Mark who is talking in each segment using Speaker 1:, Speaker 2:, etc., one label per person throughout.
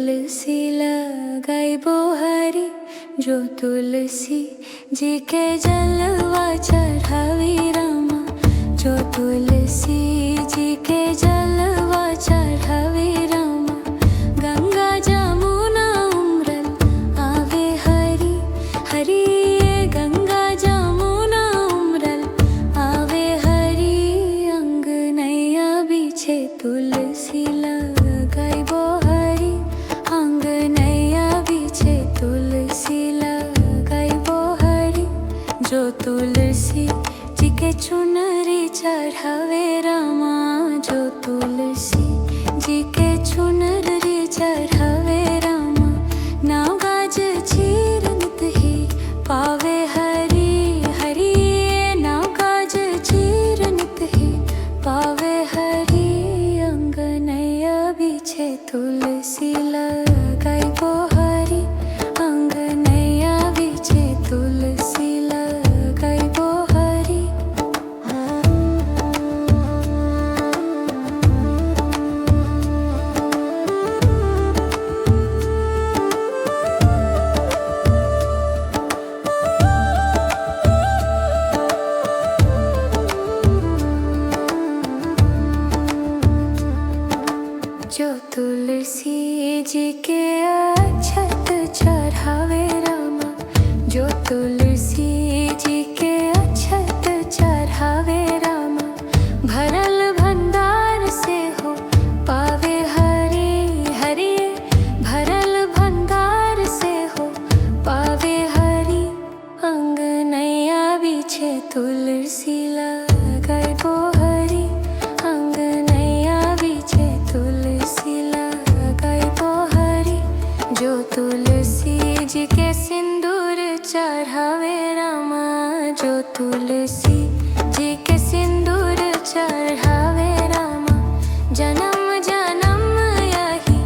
Speaker 1: तुलसी लगाइबो हरी, जो तुलसी जी के जलवा चढ़ावी रामा। जो तुलसी जी के जलवा चढ़ावी रामा। गंगा जमुना उमरल आवे हरी हरी, गंगा जमुना उमरल आवे हरी। अंगनैया बीछे तुलसी लगाइबो हरी, अंगनैया बीछे तुलसी लगाइबो हरी। जो तुलसी जी के चुनरी चढ़ावे रामा। जो तुलसी जी के चुनरी चढ़ावे रामा। नाव गाज चीरनित ही पावे हरी हरी, नाव गाज चीरनित ही पावे हरी। अंगनैया बीछे तुलसी लगाइबो हरी, अंगनैया बीछे तुलसी लगाइबो हरी। जो तुलसी जी के अक्षत चढ़ावे रामा। जो तुलसी जी के अक्षत चढ़ावे रामा। भरल भंडार से हो पावे हरी हरी, भरल भंडार से हो पावे हरी। अंगनैया बीछे तुलसी लगाइबो हरी, अंगनैया बीछे तुलसी लगाइबो हरी। जो तुलसी जी के सिंदूर चढ़ावे रामा। जो तुलसी जी के सिंदूर चढ़ावे रामा। जन्म जन्म यही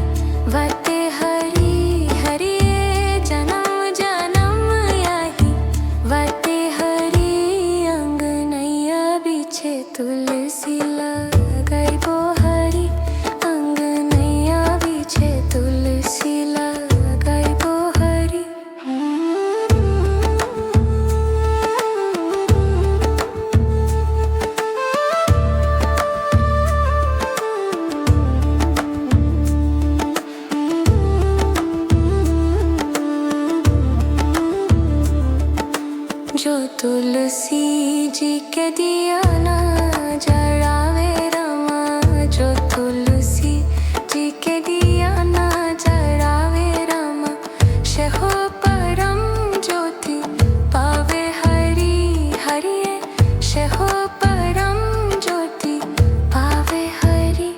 Speaker 1: वते हरी हरी, जन्म जन्म यही वते हरी। अंगनैया बीछे तुलसी लगाइबो हरी, अंगनैया बीछे तुलसी लगाइबो हरी। जो तुलसी जी के दिया ना जलावे रामा। जो तुलसी जी के दिया ना जलावे रामा। शहो परम ज्योति पावे हरी हरी, शहो परम ज्योति पावे हरी।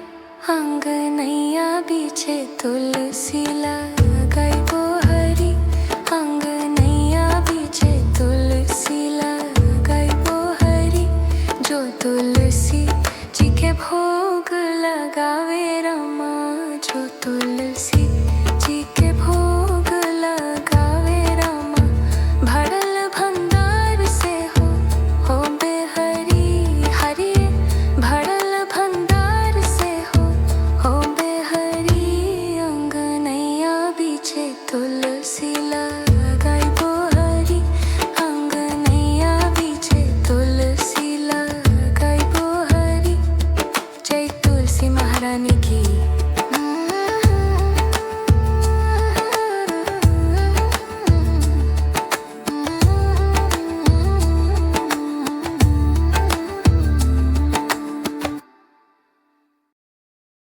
Speaker 1: अंगनैया बीछे तुलसी